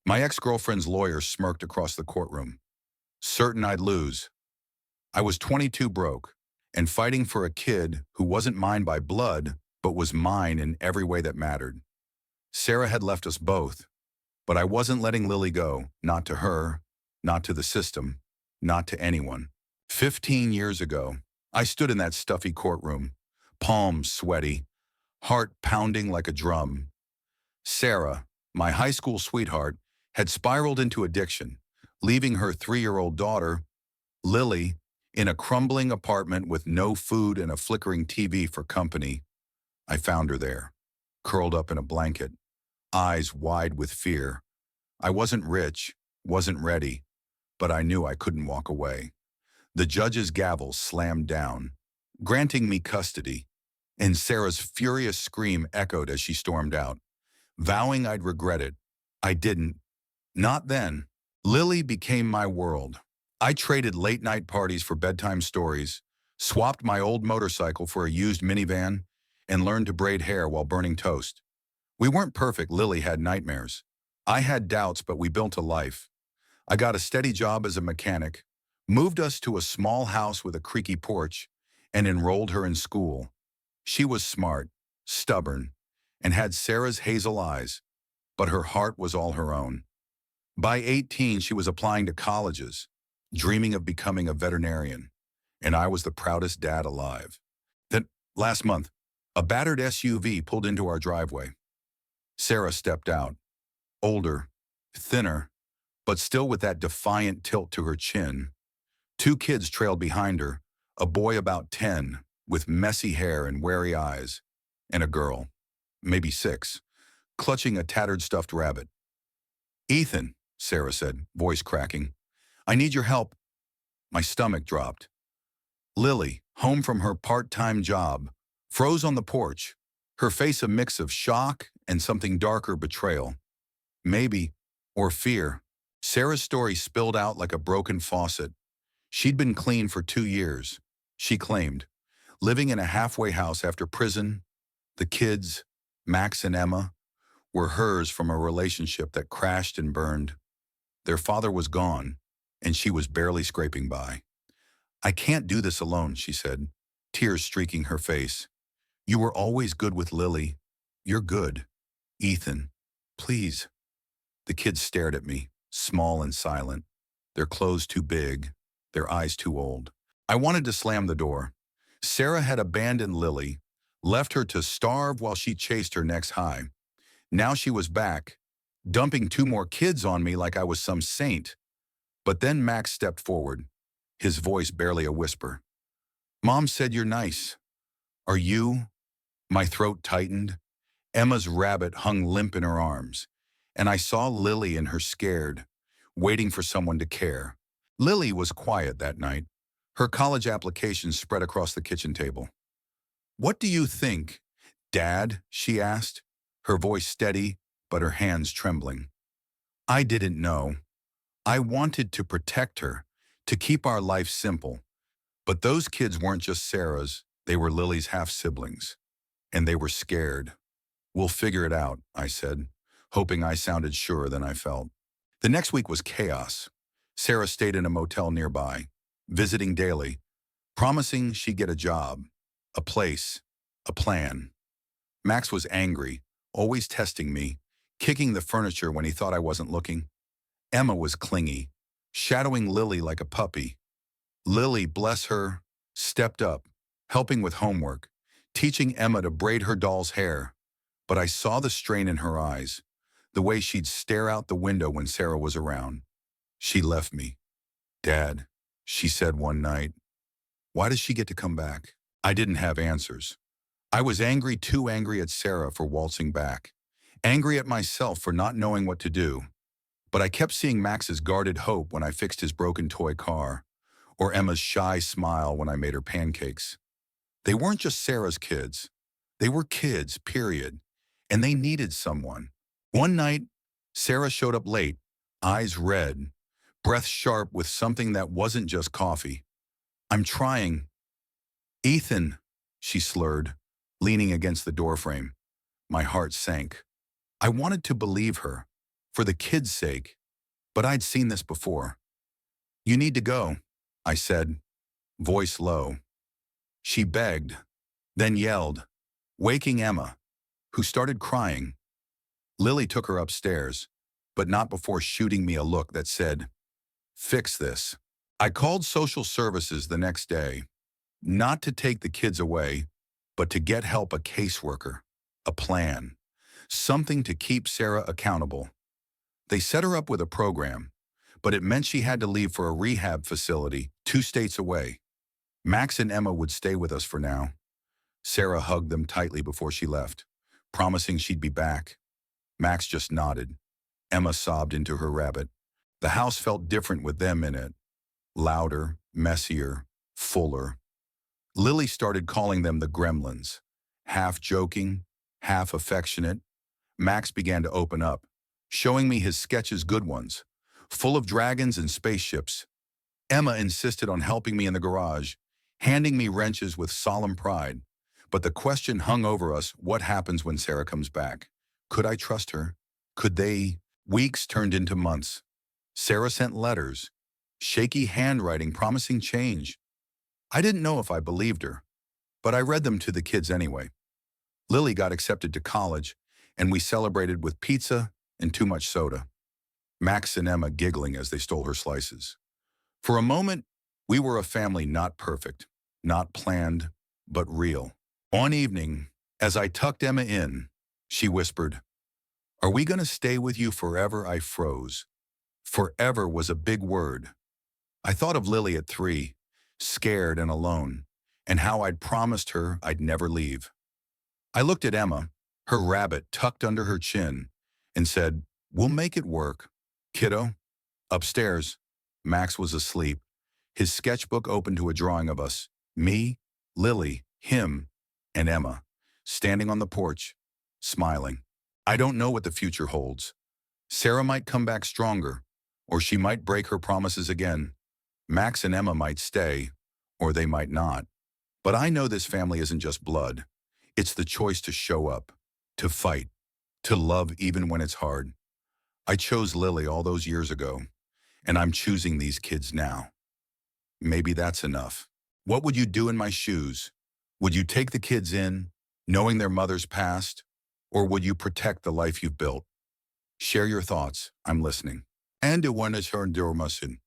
My ex-girlfriend's lawyer smirked across the courtroom, certain I'd lose. I was 22 broke and fighting for a kid who wasn't mine by blood, but was mine in every way that mattered. Sarah had left us both, but I wasn't letting Lily go, not to her, not to the system, not to anyone. 15 years ago, I stood in that stuffy courtroom, palms sweaty, heart pounding like a drum. Sarah, my high school sweetheart, had spiraled into addiction, leaving her 3-year-old daughter, Lily, in a crumbling apartment with no food and a flickering TV for company. I found her there, curled up in a blanket, eyes wide with fear. I wasn't rich, wasn't ready, but I knew I couldn't walk away. The judge's gavel slammed down, granting me custody, and Sarah's furious scream echoed as she stormed out, vowing I'd regret it. I didn't. Not then. Lily became my world. I traded late-night parties for bedtime stories, swapped my old motorcycle for a used minivan, and learned to braid hair while burning toast. We weren't perfect. Lily had nightmares. I had doubts, but we built a life. I got a steady job as a mechanic, moved us to a small house with a creaky porch, and enrolled her in school. She was smart, stubborn, and had Sarah's hazel eyes, but her heart was all her own. By 18, she was applying to colleges, dreaming of becoming a veterinarian, and I was the proudest dad alive. Then, last month, a battered SUV pulled into our driveway. Sarah stepped out, older, thinner, but still with that defiant tilt to her chin. 2 kids trailed behind her, a boy about 10, with messy hair and wary eyes, and a girl, maybe 6, clutching a tattered stuffed rabbit. "Ethan," Sarah said, voice cracking, "I need your help." My stomach dropped. Lily, home from her part-time job, froze on the porch, her face a mix of shock and something darker, betrayal. Maybe, or fear. Sarah's story spilled out like a broken faucet. She'd been clean for 2 years, she claimed, living in a halfway house after prison. The kids, Max and Emma, were hers from a relationship that crashed and burned. Their father was gone, and she was barely scraping by. "I can't do this alone," she said, tears streaking her face. "You were always good with Lily. You're good. Ethan, please." The kids stared at me, small and silent, their clothes too big, their eyes too old. I wanted to slam the door. Sarah had abandoned Lily, left her to starve while she chased her next high. Now she was back, dumping 2 more kids on me like I was some saint. But then Max stepped forward, his voice barely a whisper. "Mom said you're nice. Are you?" My throat tightened. Emma's rabbit hung limp in her arms, and I saw Lily in her scared, waiting for someone to care. Lily was quiet that night. Her college application spread across the kitchen table. "What do you think, Dad?" she asked, her voice steady, but her hands trembling. I didn't know. I wanted to protect her, to keep our life simple. But those kids weren't just Sarah's, they were Lily's half-siblings. And they were scared. "We'll figure it out," I said, hoping I sounded surer than I felt. The next week was chaos. Sarah stayed in a motel nearby, visiting daily, promising she'd get a job, a place, a plan. Max was angry, always testing me, kicking the furniture when he thought I wasn't looking. Emma was clingy, shadowing Lily like a puppy. Lily, bless her, stepped up, helping with homework, teaching Emma to braid her doll's hair. But I saw the strain in her eyes, the way she'd stare out the window when Sarah was around. She left me. "Dad," she said one night, "why does she get to come back?" I didn't have answers. I was angry, too angry at Sarah for waltzing back, angry at myself for not knowing what to do. But I kept seeing Max's guarded hope when I fixed his broken toy car, or Emma's shy smile when I made her pancakes. They weren't just Sarah's kids. They were kids, period. And they needed someone. One night, Sarah showed up late, eyes red, breath sharp with something that wasn't just coffee. "I'm trying." "Ethan," she slurred, leaning against the doorframe. My heart sank. I wanted to believe her. for the kids' sake, but I'd seen this before. You need to go, I said, voice low. She begged, then yelled, waking Emma, who started crying. Lily took her upstairs, but not before shooting me a look that said, fix this. I called social services the next day, not to take the kids away, but to get help, a caseworker, a plan, something to keep Sarah accountable. They set her up with a program, but it meant she had to leave for a rehab facility 2 states away. Max and Emma would stay with us for now. Sarah hugged them tightly before she left, promising she'd be back. Max just nodded. Emma sobbed into her rabbit. The house felt different with them in it. Louder, messier, fuller. Lily started calling them the Gremlins, half joking, half affectionate. Max began to open up, showing me his sketches, good ones, full of dragons and spaceships. Emma insisted on helping me in the garage, handing me wrenches with solemn pride. But the question hung over us: what happens when Sarah comes back? Could I trust her? Could they? Weeks turned into months. Sarah sent letters, shaky handwriting promising change. I didn't know if I believed her, but I read them to the kids anyway. Lily got accepted to college, and we celebrated with pizza and too much soda. Max and Emma giggling as they stole her slices. For a moment, we were a family not perfect, not planned, but real. One evening, as I tucked Emma in, she whispered, "Are we going to stay with you forever?" I froze. Forever was a big word. I thought of Lily at 3, scared and alone, and how I'd promised her I'd never leave. I looked at Emma, her rabbit tucked under her chin, and said, "We'll make it work, kiddo." Upstairs, Max was asleep, his sketchbook open to a drawing of us, me, Lily, him, and Emma, standing on the porch, smiling. I don't know what the future holds. Sarah might come back stronger, or she might break her promises again. Max and Emma might stay, or they might not. But I know this family isn't just blood. It's the choice to show up, to fight, to love even when it's hard. I chose Lily all those years ago, and I'm choosing these kids now. Maybe that's enough. What would you do in my shoes? Would you take the kids in, knowing their mother's past, or would you protect the life you've built? Share your thoughts. I'm listening. And it one is her durmasin.